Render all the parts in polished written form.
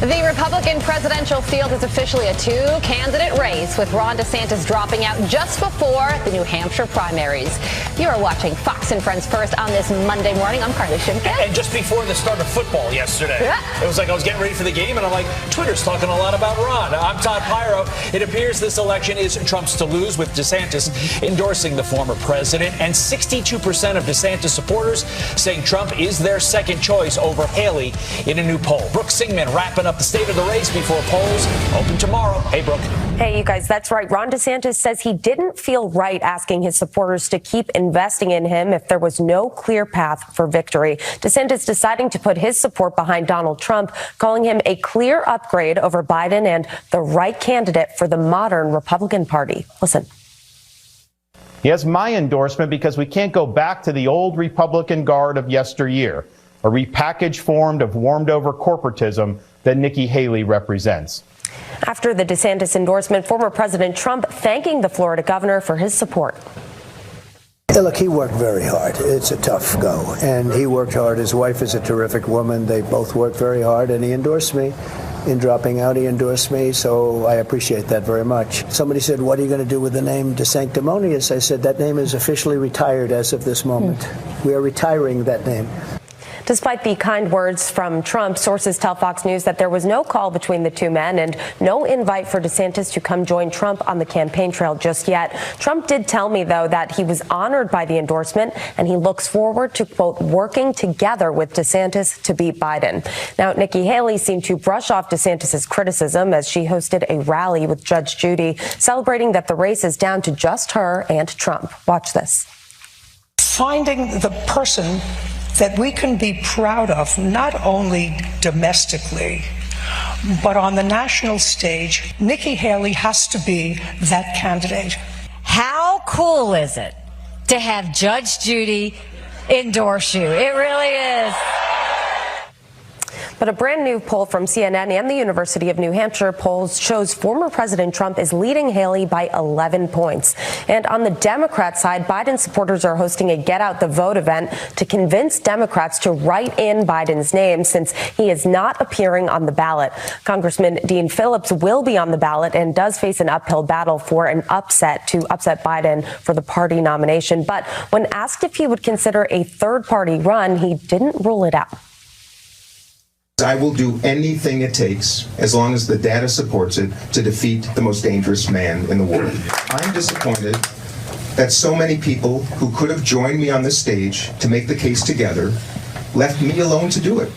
The Republican presidential field is officially a two-candidate race, with Ron DeSantis dropping out just before the New Hampshire primaries. You are watching Fox and Friends First on this Monday morning. I'm Carly Shimkin. And just before the start of football yesterday, It was like I was getting ready for the game, and I'm like, Twitter's talking a lot about Ron. I'm Todd Pyro. It appears this election is Trump's to lose, with DeSantis endorsing the former president, and 62% of DeSantis supporters saying Trump is their second choice over Haley in a new poll. Brooke Singman wrapping up the state of the race before polls open tomorrow. Hey, Brooke. Hey, you guys, that's right. Ron DeSantis says he didn't feel right asking his supporters to keep investing in him if there was no clear path for victory. DeSantis deciding to put his support behind Donald Trump, calling him a clear upgrade over Biden and the right candidate for the modern Republican Party. Listen. He has my endorsement because we can't go back to the old Republican guard of yesteryear, a repackaged form of warmed-over corporatism that Nikki Haley represents. After the DeSantis endorsement, former President Trump thanking the Florida governor for his support. Look, he worked very hard. It's a tough go, and he worked hard. His wife is a terrific woman. They both worked very hard, and he endorsed me. In dropping out, he endorsed me, so I appreciate that very much. Somebody said, what are you going to do with the name DeSanctimonious? I said, that name is officially retired as of this moment. We are retiring that name. Despite the kind words from Trump, sources tell Fox News that there was no call between the two men and no invite for DeSantis to come join Trump on the campaign trail just yet. Trump did tell me, though, that he was honored by the endorsement and he looks forward to, quote, working together with DeSantis to beat Biden. Now, Nikki Haley seemed to brush off DeSantis's criticism as she hosted a rally with Judge Judy, celebrating that the race is down to just her and Trump. Watch this. Finding the person that we can be proud of, not only domestically, but on the national stage, Nikki Haley has to be that candidate. How cool is it to have Judge Judy endorse you? It really is. But a brand new poll from CNN and the University of New Hampshire polls shows former President Trump is leading Haley by 11 points. And on the Democrat side, Biden supporters are hosting a Get Out the Vote event to convince Democrats to write in Biden's name since he is not appearing on the ballot. Congressman Dean Phillips will be on the ballot and does face an uphill battle for an upset Biden for the party nomination. But when asked if he would consider a third-party run, he didn't rule it out. I will do anything it takes, as long as the data supports it, to defeat the most dangerous man in the world. I'm disappointed that so many people who could have joined me on this stage to make the case together left me alone to do it.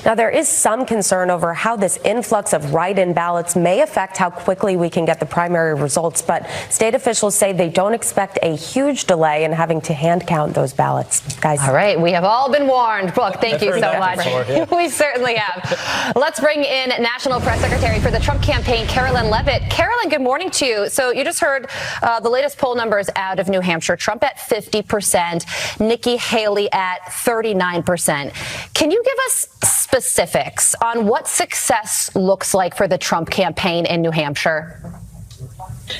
Now, there is some concern over how this influx of write-in ballots may affect how quickly we can get the primary results. But state officials say they don't expect a huge delay in having to hand count those ballots. Guys. All right. We have all been warned. Brooke, thank you so much. We certainly have. Let's bring in National Press Secretary for the Trump campaign, Carolyn Levitt. Carolyn, good morning to you. So you just heard the latest poll numbers out of New Hampshire. Trump at 50%, Nikki Haley at 39%. Can you give us specifics on what success looks like for the Trump campaign in New Hampshire?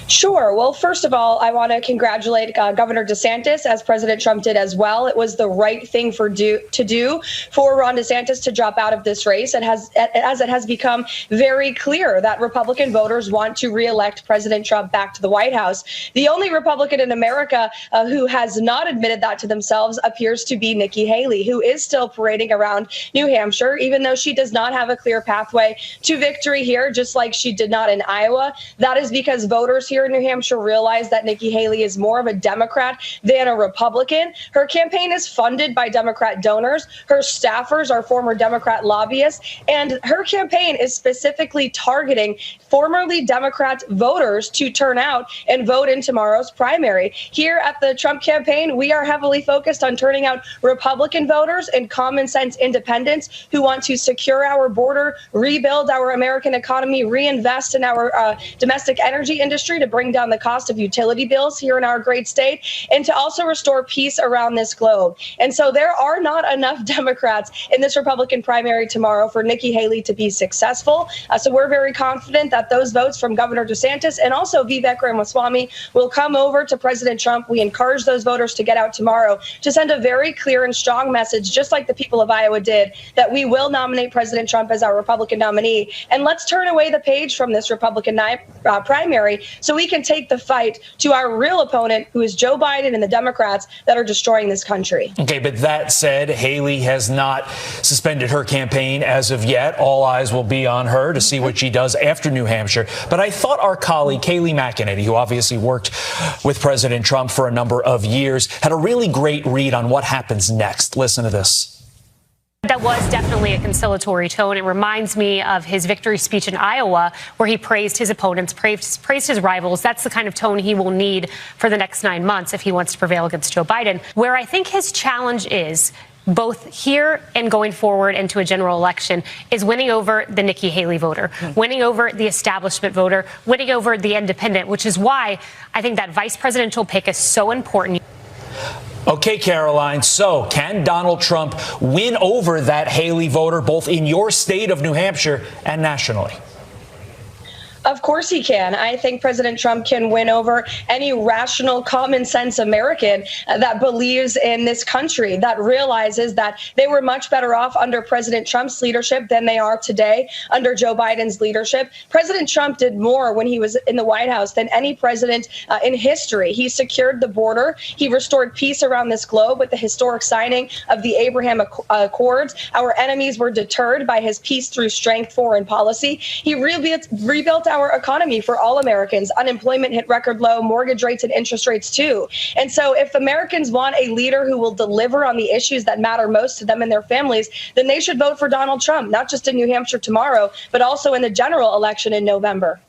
Sure. Well, first of all, I want to congratulate Governor DeSantis, as President Trump did as well. It was the right thing to do for Ron DeSantis to drop out of this race, and as it has become very clear that Republican voters want to reelect President Trump back to the White House. The only Republican in America who has not admitted that to themselves appears to be Nikki Haley, who is still parading around New Hampshire, even though she does not have a clear pathway to victory here, just like she did not in Iowa. That is because voters here in New Hampshire realize that Nikki Haley is more of a Democrat than a Republican. Her campaign is funded by Democrat donors. Her staffers are former Democrat lobbyists, and her campaign is specifically targeting formerly Democrat voters to turn out and vote in tomorrow's primary. Here at the Trump campaign, we are heavily focused on turning out Republican voters and common sense independents who want to secure our border, rebuild our American economy, reinvest in our domestic energy industry, history to bring down the cost of utility bills here in our great state and to also restore peace around this globe. And so there are not enough Democrats in this Republican primary tomorrow for Nikki Haley to be successful. So we're very confident that those votes from Governor DeSantis and also Vivek Ramaswamy will come over to President Trump. We encourage those voters to get out tomorrow to send a very clear and strong message, just like the people of Iowa did, that we will nominate President Trump as our Republican nominee. And let's turn away the page from this Republican primary so we can take the fight to our real opponent, who is Joe Biden and the Democrats that are destroying this country. Okay, but that said, Haley has not suspended her campaign as of yet. All eyes will be on her to see what she does after New Hampshire. But I thought our colleague, Kayleigh McEnany, who obviously worked with President Trump for a number of years, had a really great read on what happens next. Listen to this. That was definitely a conciliatory tone. It reminds me of his victory speech in Iowa, where he praised his opponents, praised his rivals. That's the kind of tone he will need for the next 9 months if he wants to prevail against Joe Biden. Where I think his challenge is, both here and going forward into a general election, is winning over the Nikki Haley voter, winning over the establishment voter, winning over the independent, which is why I think that vice presidential pick is so important. Okay, Caroline, so can Donald Trump win over that Haley voter, both in your state of New Hampshire and nationally? Of course he can. I think President Trump can win over any rational, common sense American that believes in this country, that realizes that they were much better off under President Trump's leadership than they are today under Joe Biden's leadership. President Trump did more when he was in the White House than any president in history. He secured the border. He restored peace around this globe with the historic signing of the Abraham Accords. Our enemies were deterred by his peace through strength foreign policy. He rebuilt our economy for all Americans. Unemployment hit record low, mortgage rates and interest rates too. And so if Americans want a leader who will deliver on the issues that matter most to them and their families, then they should vote for Donald Trump, not just in New Hampshire tomorrow, but also in the general election in November.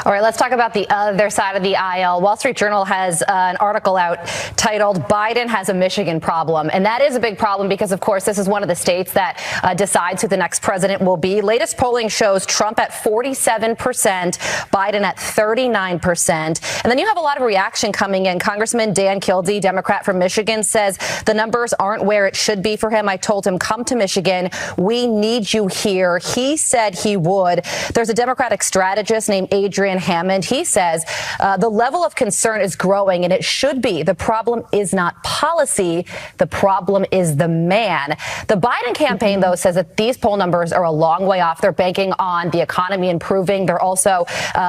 All right, let's talk about the other side of the aisle. Wall Street Journal has an article out titled "Biden Has a Michigan Problem." And that is a big problem because, of course, this is one of the states that decides who the next president will be. Latest polling shows Trump at 47%, Biden at 39%. And then you have a lot of reaction coming in. Congressman Dan Kildee, Democrat from Michigan, says the numbers aren't where it should be for him. I told him, come to Michigan. We need you here. He said he would. There's a Democratic strategist named Adrian Hammond. He says the level of concern is growing, and it should be. The problem is not policy. The problem is the man. The Biden campaign, though, says that these poll numbers are a long way off. They're banking on the economy improving. They're also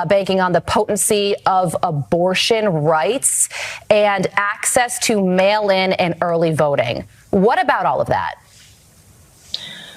banking on the potency of abortion rights and access to mail-in and early voting. What about all of that?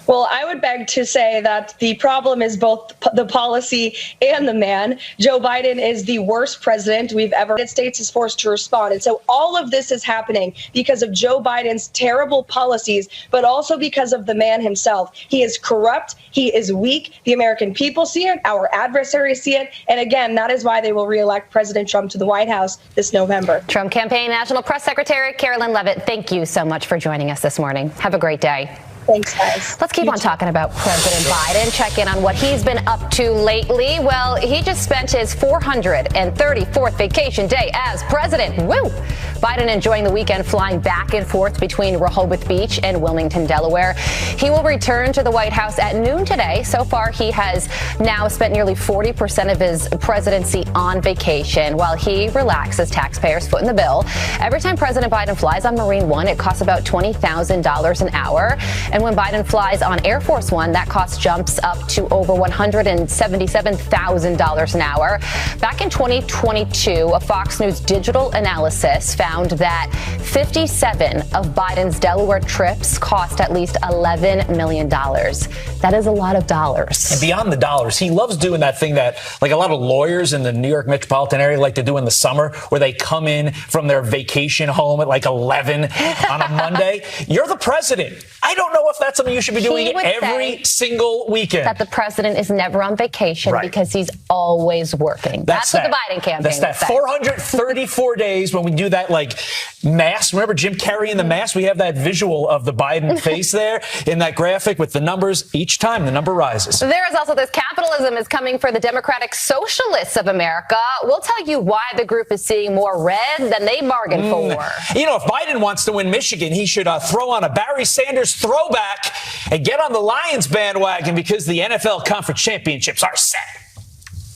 Well, I would beg to say that the problem is both the policy and the man. Joe Biden is the worst president we've ever. The United States is forced to respond. And so all of this is happening because of Joe Biden's terrible policies, but also because of the man himself. He is corrupt. He is weak. The American people see it. Our adversaries see it. And again, that is why they will reelect President Trump to the White House this November. Trump campaign National Press Secretary Karoline Leavitt, thank you so much for joining us this morning. Have a great day. Thanks, guys. Let's keep on talking about President Biden. Check in on what he's been up to lately. Well, he just spent his 434th vacation day as president. Woo! Biden enjoying the weekend flying back and forth between Rehoboth Beach and Wilmington, Delaware. He will return to the White House at noon today. So far, he has now spent nearly 40% of his presidency on vacation while he relaxes taxpayers foot in the bill. Every time President Biden flies on Marine One, it costs about $20,000 an hour. And when Biden flies on Air Force One, that cost jumps up to over $177,000 an hour. Back in 2022, a Fox News digital analysis found that 57 of Biden's Delaware trips cost at least $11 million. That is a lot of dollars. And beyond the dollars, he loves doing that thing that, like a lot of lawyers in the New York metropolitan area like to do in the summer, where they come in from their vacation home at like 11 on a Monday. You're the president. I don't know know if that's something you should be doing every single weekend. That the president is never on vacation because he's always working. That's what the Biden campaign That's that 434 days when we do that, like, mask. Remember Jim Carrey in the mask? We have that visual of the Biden face there in that graphic with the numbers. Each time the number rises. There is also this capitalism is coming for the Democratic Socialists of America. We'll tell you why the group is seeing more red than they bargained for. You know, if Biden wants to win Michigan, he should throw on a Barry Sanders throwback and get on the Lions bandwagon because the NFL Conference Championships are set.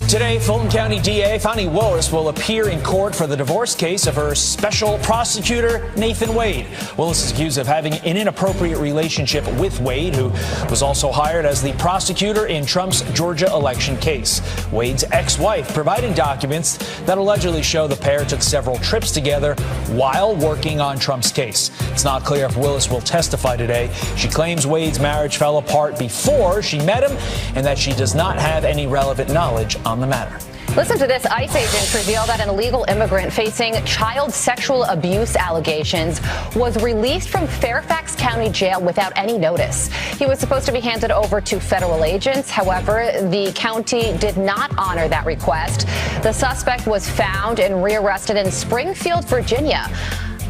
Today, Fulton County DA Fani Willis will appear in court for the divorce case of her special prosecutor, Nathan Wade. Willis is accused of having an inappropriate relationship with Wade, who was also hired as the prosecutor in Trump's Georgia election case. Wade's ex-wife providing documents that allegedly show the pair took several trips together while working on Trump's case. It's not clear if Willis will testify today. She claims Wade's marriage fell apart before she met him and that she does not have any relevant knowledge on the matter. Listen to this. ICE agents reveal that an illegal immigrant facing child sexual abuse allegations was released from Fairfax County Jail without any notice. He was supposed to be handed over to federal agents. However, the county did not honor that request. The suspect was found and rearrested in Springfield, Virginia,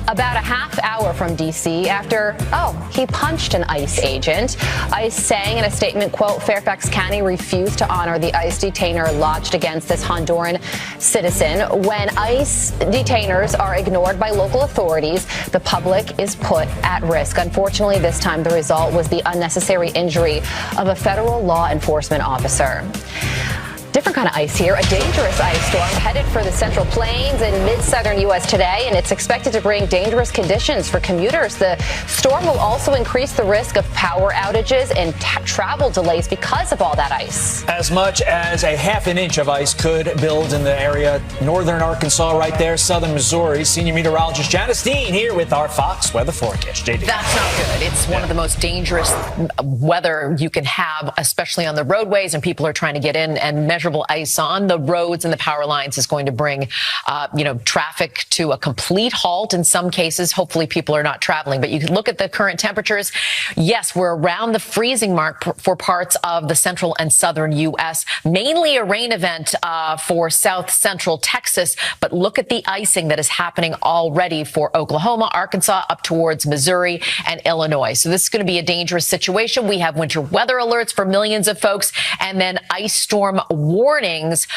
about a half hour from D.C. after, he punched an ICE agent. ICE saying in a statement, quote, Fairfax County refused to honor the ICE detainer lodged against this Honduran citizen. When ICE detainers are ignored by local authorities, the public is put at risk. Unfortunately, this time the result was the unnecessary injury of a federal law enforcement officer. Different kind of ice here. A dangerous ice storm headed for the Central Plains and mid-southern U.S. today, and it's expected to bring dangerous conditions for commuters. The storm will also increase the risk of power outages and travel delays because of all that ice. As much as a half an inch of ice could build in the area. Northern Arkansas right there, southern Missouri. Senior meteorologist Janice Dean here with our Fox weather forecast. JD. That's not good. It's one of the most dangerous weather you can have, especially on the roadways, and people are trying to get in, and measurable ice on the roads and the power lines is going to bring, traffic to a complete halt in some cases. Hopefully people are not traveling, but you can look at the current temperatures. Yes, we're around the freezing mark for parts of the central and southern U.S., mainly a rain event for south central Texas. But look at the icing that is happening already for Oklahoma, Arkansas, up towards Missouri and Illinois. So this is going to be a dangerous situation. We have winter weather alerts for millions of folks, and then ice storm warnings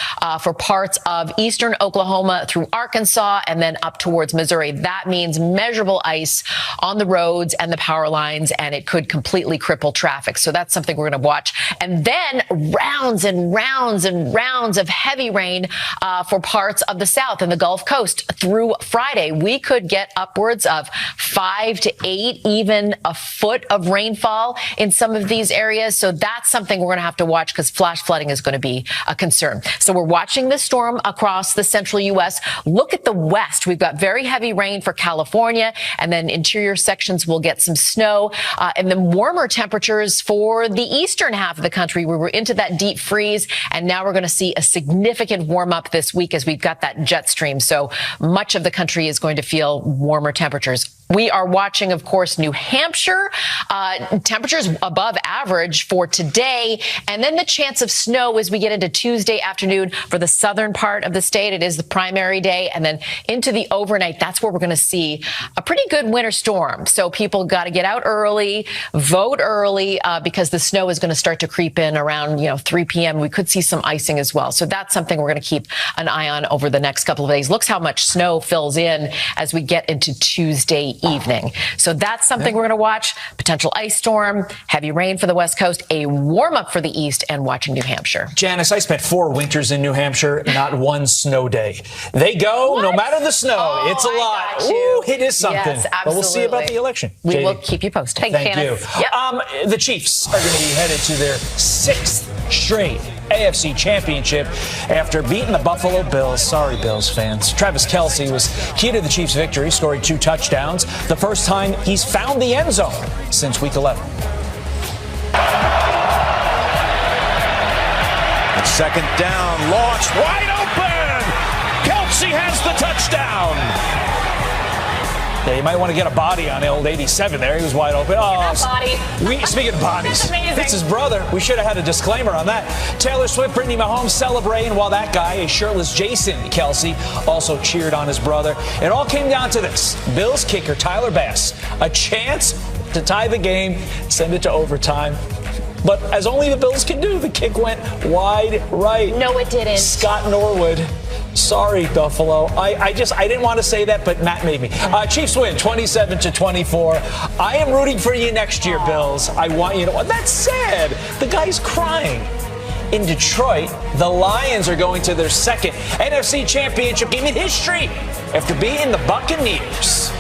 for parts of eastern Oklahoma through Arkansas and then up towards Missouri. That means measurable ice on the roads and the power lines, and it could completely cripple traffic. So that's something we're going to watch. And then rounds and rounds and rounds of heavy rain for parts of the South and the Gulf Coast through Friday. We could get upwards of 5 to 8, even a foot of rainfall in some of these areas. So that's something we're going to have to watch because flash flooding is going to be a concern. So we're watching this storm across the central U.S. Look at the west. We've got very heavy rain for California, and then interior sections will get some snow, and then warmer temperatures for the eastern half of the country. We were into that deep freeze, and now we're going to see a significant warm up this week as we've got that jet stream. So much of the country is going to feel warmer temperatures. We are watching, of course, New Hampshire, temperatures above average for today, and then the chance of snow as we get into Tuesday afternoon for the southern part of the state. It is the primary day, and then into the overnight, that's where we're going to see a pretty good winter storm. So people got to get out early, vote early, because the snow is going to start to creep in around 3 p.m. We could see some icing as well. So that's something we're going to keep an eye on over the next couple of days. Looks how much snow fills in as we get into Tuesday evening. So that's something we're going to watch. Potential ice storm, heavy rain for the West Coast, a warm up for the East, and watching New Hampshire. Janice, I spent 4 winters in New Hampshire, not one snow day. They go, no matter the snow. It's a lot. Ooh, it is something. Yes, absolutely. But we'll see about the election. We JD. will keep you posted. Thank you. Yep. The Chiefs are going to be headed to their 6th straight AFC Championship after beating the Buffalo Bills. Sorry, Bills fans. Travis Kelce was key to the Chiefs' victory, scoring 2 touchdowns. The first time he's found the end zone since Week 11. Second down, launched wide open. Kelce has the touchdown. Yeah, you might want to get a body on the old 87 there. He was wide open. Oh, body. Speaking of bodies, That's amazing. it's his brother. We should have had a disclaimer on that. Taylor Swift, Brittany Mahomes celebrating while that guy, a shirtless Jason Kelce, also cheered on his brother. It all came down to this. Bills kicker Tyler Bass, a chance to tie the game, send it to overtime. But as only the Bills can do, the kick went wide right. No, it didn't. Scott Norwood. Sorry, Buffalo. I didn't want to say that, but Matt made me. Chiefs win 27-24. I am rooting for you next year, Bills. I want you to. That's sad. The guy's crying. In Detroit, the Lions are going to their second NFC Championship game in history after beating the Buccaneers.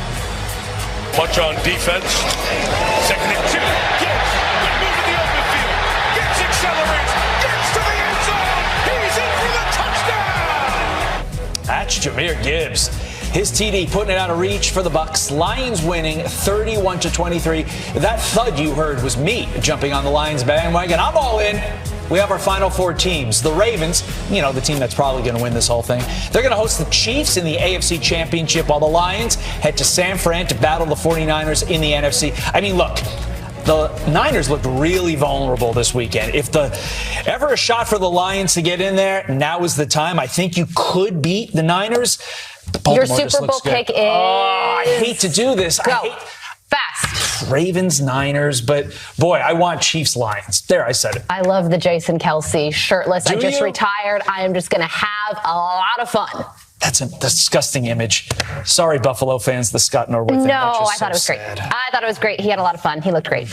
Much on defense. Second and 2. Gibbs. Good move in the open field. Gibbs accelerates. Gets to the end zone. He's in for the touchdown. That's Jahmyr Gibbs. His TD putting it out of reach for the Bucs. Lions winning 31-23. That thud you heard was me jumping on the Lions bandwagon. I'm all in. We have our final 4 teams. The Ravens, the team that's probably going to win this whole thing. They're going to host the Chiefs in the AFC Championship, while the Lions head to San Fran to battle the 49ers in the NFC. I mean, look, the Niners looked really vulnerable this weekend. If ever a shot for the Lions to get in there, now is the time. I think you could beat the Niners. Your Super Bowl pick is... Oh, I hate to do this. Go. Fast. Ravens, Niners, but boy, I want Chiefs, Lions. There, I said it. I love the Jason Kelce shirtless. Do I just you? retired. I am just going to have a lot of fun. That's a disgusting image. Sorry, Buffalo fans, the Scott Norwood thing. No, I thought it was great. I thought it was great. He had a lot of fun. He looked great.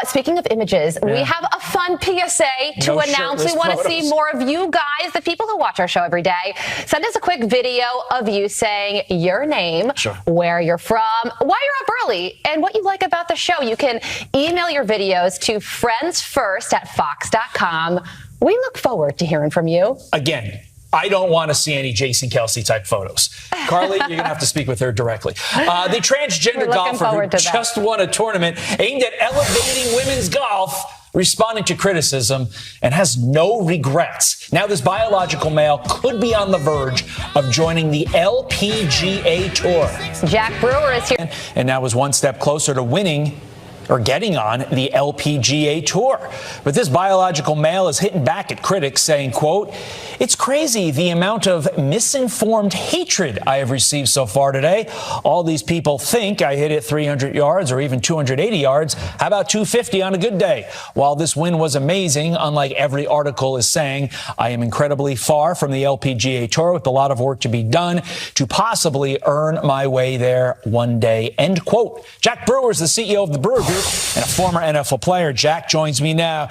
Speaking of images, we have a fun PSA to announce. We want to see more of you guys, the people who watch our show every day. Send us a quick video of you saying your name, where you're from, why you're up early, and what you like about the show. You can email your videos to friendsfirst@fox.com. We look forward to hearing from you. Again, I don't want to see any Jason Kelce type photos. Carly, you're going to have to speak with her directly. The transgender golfer who just won a tournament aimed at elevating women's golf, responding to criticism, and has no regrets. Now this biological male could be on the verge of joining the LPGA Tour. Jack Brewer is here. And now is one step closer to winning or getting on the LPGA Tour. But this biological male is hitting back at critics saying, quote, "It's crazy the amount of misinformed hatred I have received so far today. All these people think I hit it 300 yards or even 280 yards. How about 250 on a good day? While this win was amazing, unlike every article is saying, I am incredibly far from the LPGA Tour with a lot of work to be done to possibly earn my way there one day." End quote. Jack Brewer is the CEO of the Brewer Group and a former NFL player. Jack joins me now.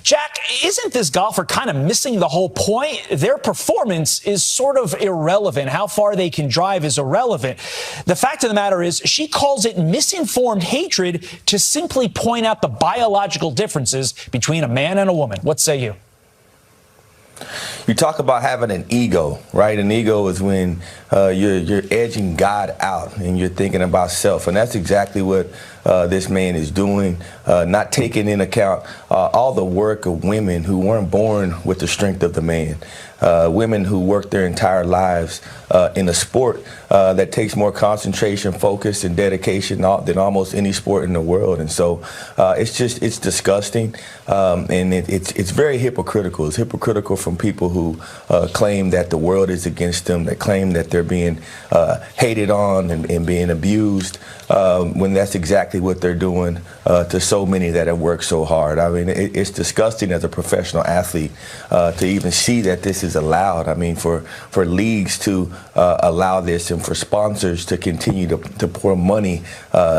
Jack, isn't this golfer kind of missing the whole point? Their performance is sort of irrelevant. How far they can drive is irrelevant. The fact of the matter is she calls it misinformed hatred to simply point out the biological differences between a man and a woman. What say you? You talk about having an ego, right? An ego is when you're edging God out and you're thinking about self. And that's exactly what this man is doing, not taking into account all the work of women who weren't born with the strength of the man. Women who work their entire lives in a sport that takes more concentration, focus, and dedication than almost any sport in the world. And so it's disgusting, and it's very hypocritical. It's hypocritical from people who claim that the world is against them, that claim that they're being hated on and being abused, when that's exactly what they're doing to so many that have worked so hard. I mean, it's disgusting as a professional athlete to even see that this is allowed. I mean, for leagues to allow this and for sponsors to continue to pour money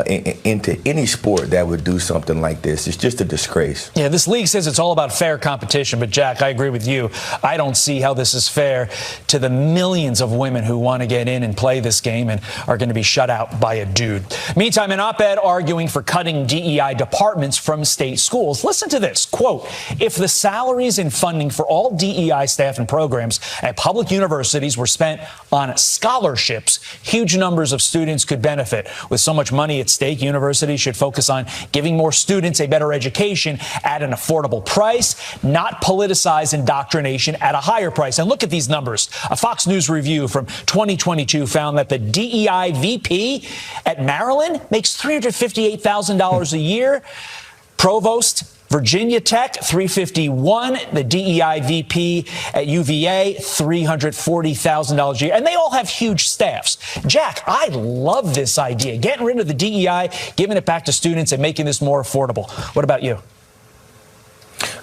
into any sport that would do something like this. It's just a disgrace. Yeah, this league says it's all about fair competition, but Jack, I agree with you. I don't see how this is fair to the millions of women who want to get in and play this game and are going to be shut out by a dude. Meantime, an op-ed arguing for cutting DEI departments from state schools. Listen to this, quote, "If the salaries and funding for all DEI staff and programs at public universities were spent on scholarships, huge numbers of students could benefit. With so much money at stake, universities should focus on giving more students a better education at an affordable price, not politicize indoctrination at at a higher price. And look at these numbers. A Fox News review from 2022 found that the DEI VP at Maryland makes $358,000 a year. Provost, Virginia Tech, $351,000. The DEI VP at UVA, $340,000 a year. And they all have huge staffs. Jack, I love this idea. Getting rid of the DEI, giving it back to students and making this more affordable. What about you?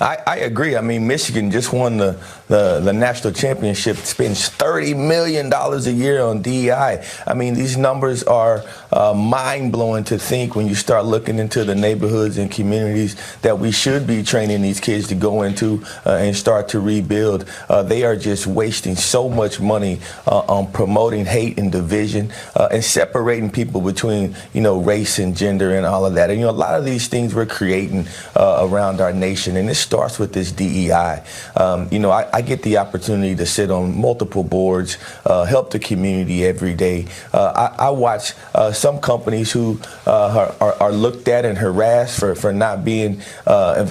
I agree. I mean, Michigan just won the national championship, spends $30 million a year on DEI. I mean, these numbers are mind-blowing to think when you start looking into the neighborhoods and communities that we should be training these kids to go into and start to rebuild. They are just wasting so much money on promoting hate and division and separating people between, race and gender and all of that. And, a lot of these things we're creating around our nation, and this starts with this DEI. I get the opportunity to sit on multiple boards, help the community every day. I watch some companies who are looked at and harassed for not being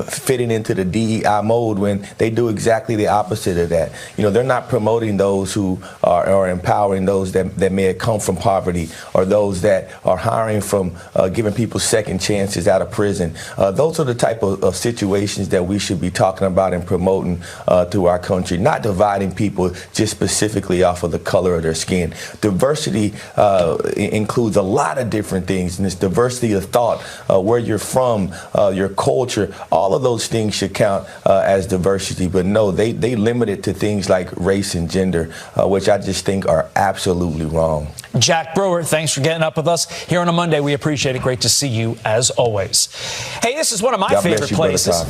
fitting into the DEI mode when they do exactly the opposite of that. They're not promoting those who are empowering those that may have come from poverty, or those that are hiring from giving people second chances out of prison. Those are the type of situations that we should be talking about and promoting through our country, not dividing people just specifically off of the color of their skin. Diversity includes a lot of different things, and it's diversity of thought, where you're from, your culture. All of those things should count as diversity, but no, they limit it to things like race and gender, which I just think are absolutely wrong. Jack Brewer, thanks for getting up with us here on a Monday. We appreciate it. Great to see you as always. Hey, this is one of my favorite places.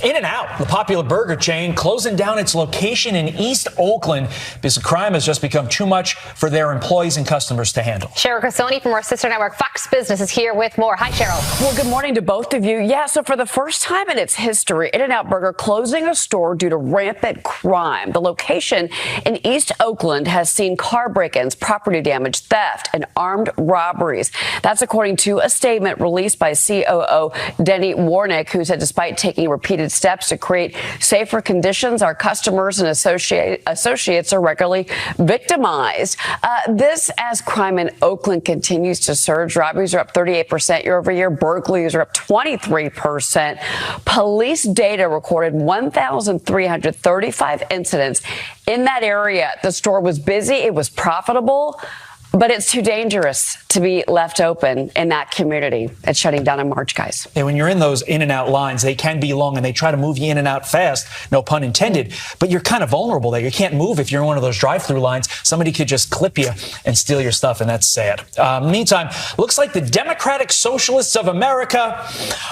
In-N-Out, the popular burger chain, closing down its location in East Oakland because the crime has just become too much for their employees and customers to handle. Cheryl Casoni from our sister network Fox Business is here with more. Hi, Cheryl. Well, good morning to both of you. Yeah, so for the first time in its history, In-N-Out Burger closing a store due to rampant crime. The location in East Oakland has seen car break-ins, property damage, theft, and armed robberies. That's according to a statement released by COO Denny Warnick, who said despite taking repeated steps to create safer conditions, our customers and associates are regularly victimized. This as crime in Oakland continues to surge. Robberies are up 38% year over year. Burglaries are up 23%. Police data recorded 1,335 incidents in that area. The store was busy. It was profitable. But it's too dangerous to be left open in that community. It's shutting down in March, guys. And when you're in those In-N-Out lines, they can be long and they try to move you in and out fast, no pun intended. But you're kind of vulnerable there. You can't move if you're in one of those drive-through lines. Somebody could just clip you and steal your stuff, and that's sad. Meantime, looks like the Democratic Socialists of America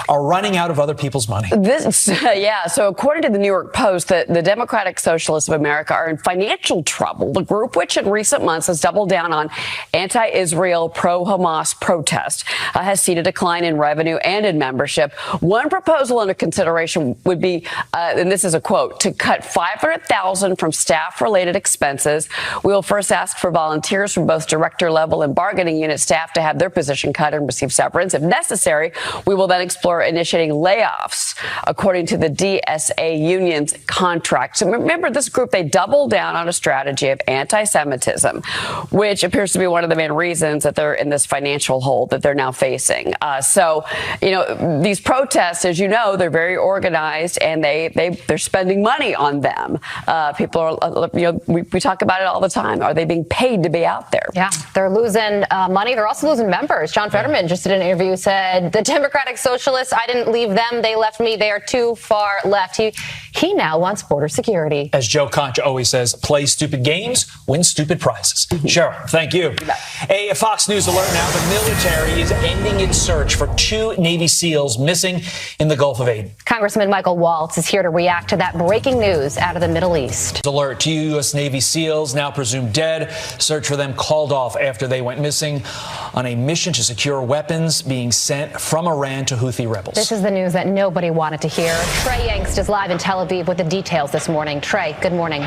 are running out of other people's money. So according to the New York Post, the Democratic Socialists of America are in financial trouble. The group, which in recent months has doubled down on anti-Israel, pro-Hamas protest, has seen a decline in revenue and in membership. One proposal under consideration would be, and this is a quote, to cut $500,000 from staff-related expenses. We will first ask for volunteers from both director level and bargaining unit staff to have their position cut and receive severance. If necessary, we will then explore initiating layoffs, according to the DSA union's contract. So remember, this group, they doubled down on a strategy of anti-Semitism, which appears to be one of the main reasons that they're in this financial hole that they're now facing. These protests, as you know, they're very organized and they're spending money on them. People are, we talk about it all the time. Are they being paid to be out there? Yeah, they're losing money. They're also losing members. John Fetterman just did an interview, said the Democratic Socialists, I didn't leave them. They left me. They are too far left. He now wants border security. As Joe Concha always says, play stupid games, win stupid prizes. Cheryl, thank you. A Fox News alert now. The military is ending its search for 2 Navy SEALs missing in the Gulf of Aden. Congressman Michael Waltz is here to react to that breaking news out of the Middle East. Alert: 2 U.S. Navy SEALs now presumed dead. Search for them called off after they went missing on a mission to secure weapons being sent from Iran to Houthi rebels. This is the news that nobody wanted to hear. Trey Yangst is live in Tel Aviv with the details this morning. Trey, good morning.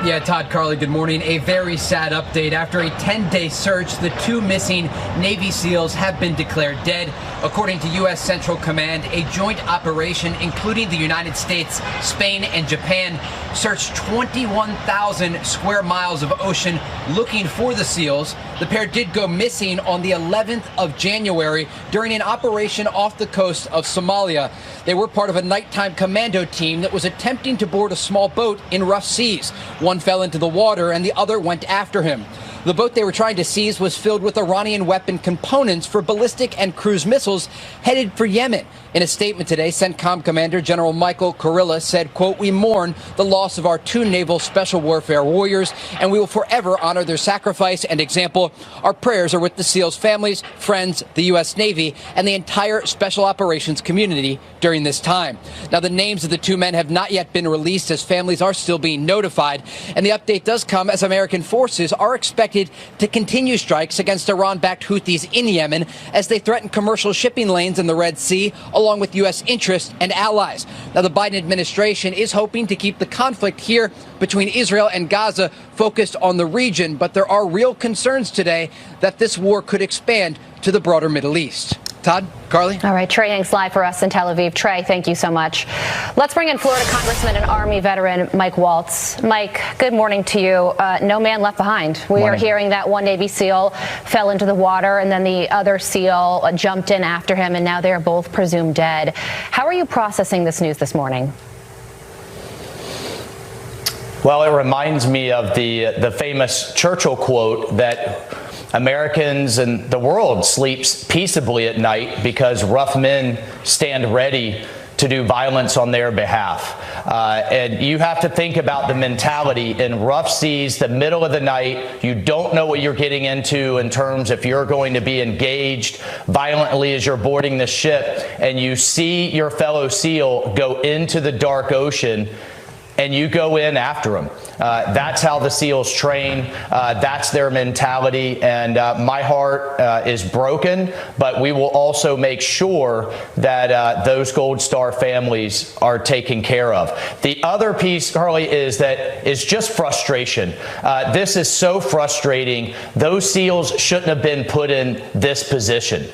Yeah, Todd, Carly, good morning. A very sad update. After a 10-day search, the 2 missing Navy SEALs have been declared dead. According to U.S. Central Command, a joint operation, including the United States, Spain, and Japan, searched 21,000 square miles of ocean looking for the SEALs. The pair did go missing on the 11th of January during an operation off the coast of Somalia. They were part of a nighttime commando team that was attempting to board a small boat in rough seas. One fell into the water and the other went after him. The boat they were trying to seize was filled with Iranian weapon components for ballistic and cruise missiles headed for Yemen. In a statement today, CENTCOM Commander General Michael Kurilla said, quote, "We mourn the loss of our 2 naval special warfare warriors, and we will forever honor their sacrifice and example. Our prayers are with the SEALs' families, friends, the U.S. Navy, and the entire special operations community during this time." Now, the names of the 2 men have not yet been released as families are still being notified. And the update does come as American forces are expected to continue strikes against Iran-backed Houthis in Yemen as they threaten commercial shipping lanes in the Red Sea, along with U.S. interests and allies. Now, the Biden administration is hoping to keep the conflict here between Israel and Gaza focused on the region, but there are real concerns today that this war could expand to the broader Middle East. Todd, Carly. All right, Trey Hanks live for us in Tel Aviv. Trey, thank you so much. Let's bring in Florida Congressman and Army veteran Mike Waltz. Mike, good morning to you. No man left behind. We are hearing that one Navy SEAL fell into the water and then the other SEAL jumped in after him, and now they're both presumed dead. How are you processing this news this morning? Well, it reminds me of the famous Churchill quote that Americans and the world sleeps peaceably at night because rough men stand ready to do violence on their behalf. And you have to think about the mentality in rough seas, the middle of the night. You don't know what you're getting into in terms if you're going to be engaged violently as you're boarding the ship, and you see your fellow SEAL go into the dark ocean and you go in after them. That's how the SEALs train. That's their mentality. And my heart is broken, but we will also make sure that those Gold Star families are taken care of. The other piece, Carly, is just frustration. This is so frustrating. Those SEALs shouldn't have been put in this position.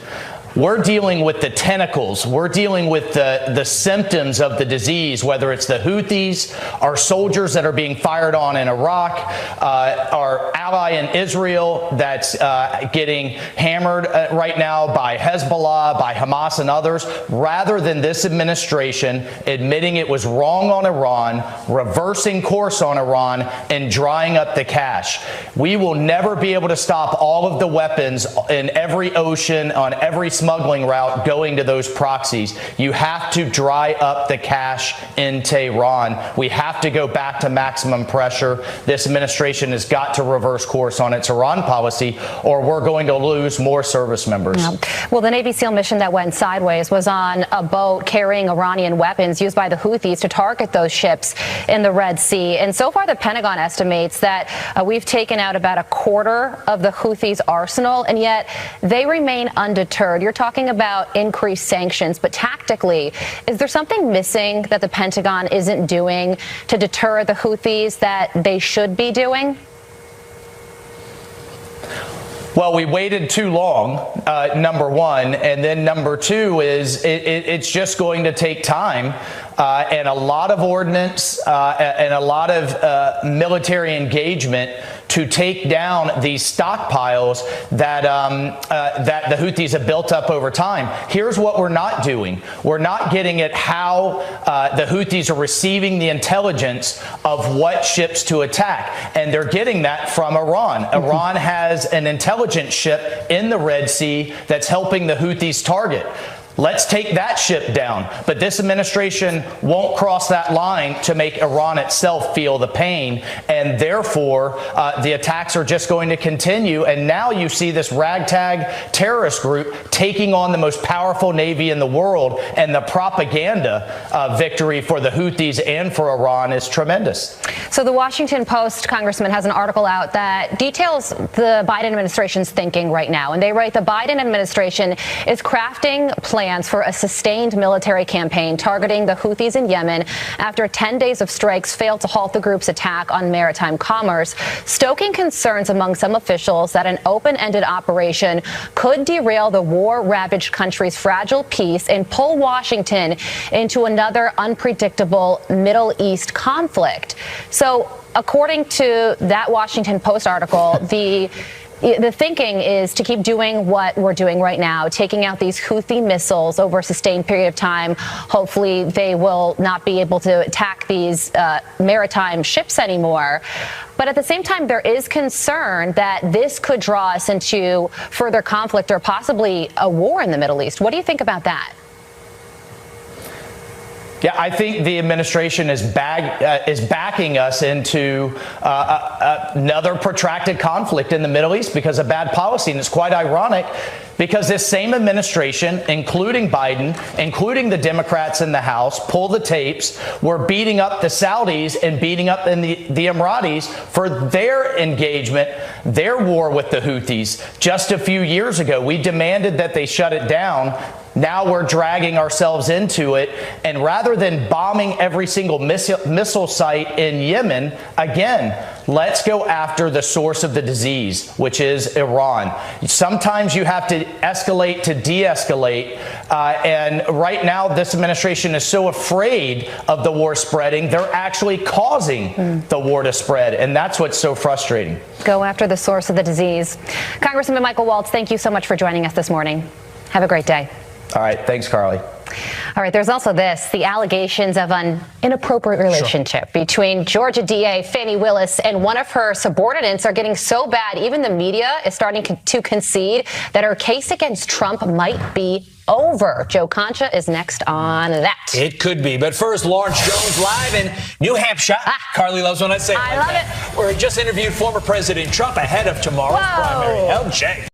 We're dealing with the tentacles. We're dealing with the symptoms of the disease, whether it's the Houthis, our soldiers that are being fired on in Iraq, our ally in Israel that's getting hammered right now by Hezbollah, by Hamas and others, rather than this administration admitting it was wrong on Iran, reversing course on Iran, and drying up the cash. We will never be able to stop all of the weapons in every ocean, on every smuggling route going to those proxies. You have to dry up the cash in Tehran. We have to go back to maximum pressure. This administration has got to reverse course on its Iran policy, or we're going to lose more service members. Yeah. Well, the Navy SEAL mission that went sideways was on a boat carrying Iranian weapons used by the Houthis to target those ships in the Red Sea. And so far, the Pentagon estimates that we've taken out about a quarter of the Houthis' arsenal, and yet they remain undeterred. You're talking about increased sanctions, but tactically, is there something missing that the Pentagon isn't doing to deter the Houthis that they should be doing? Well, we waited too long, number one, and then number two is it's just going to take time. And a lot of ordnance and a lot of military engagement to take down these stockpiles that that the Houthis have built up over time. Here's what we're not doing. We're not getting at how the Houthis are receiving the intelligence of what ships to attack. And they're getting that from Iran. Iran has an intelligence ship in the Red Sea that's helping the Houthis target. Let's take that ship down. But this administration won't cross that line to make Iran itself feel the pain. And therefore, the attacks are just going to continue. And now you see this ragtag terrorist group taking on the most powerful navy in the world. And the propaganda victory for the Houthis and for Iran is tremendous. So the Washington Post, Congressman, has an article out that details the Biden administration's thinking right now. And they write the Biden administration is crafting plans plans for a sustained military campaign targeting the Houthis in Yemen after 10 days of strikes failed to halt the group's attack on maritime commerce, stoking concerns among some officials that an open-ended operation could derail the war-ravaged country's fragile peace and pull Washington into another unpredictable Middle East conflict. So, according to that Washington Post article, the thinking is to keep doing what we're doing right now, taking out these Houthi missiles over a sustained period of time. Hopefully they will not be able to attack these maritime ships anymore. But at the same time, there is concern that this could draw us into further conflict or possibly a war in the Middle East. What do you think about that? Yeah, I think the administration is backing us into another protracted conflict in the Middle East because of bad policy. And it's quite ironic because this same administration, including Biden, including the Democrats in the House, pull the tapes, were beating up the Saudis and beating up the Emiratis for their engagement, their war with the Houthis. Just a few years ago, we demanded that they shut it down. Now we're dragging ourselves into it. And rather than bombing every single missile site in Yemen, again, let's go after the source of the disease, which is Iran. Sometimes you have to escalate to de-escalate. And right now, this administration is so afraid of the war spreading, they're actually causing the war to spread. And that's what's so frustrating. Go after the source of the disease. Congressman Michael Waltz, thank you so much for joining us this morning. Have a great day. All right. Thanks, Carly. All right. There's also the allegations of an inappropriate relationship between Georgia DA Fani Willis and one of her subordinates are getting so bad. Even the media is starting to concede that her case against Trump might be over. Joe Concha is next on that. It could be. But first, Lawrence Jones live in New Hampshire. Carly loves when I say it. I love it. Where he just interviewed former President Trump ahead of tomorrow's primary. LJ.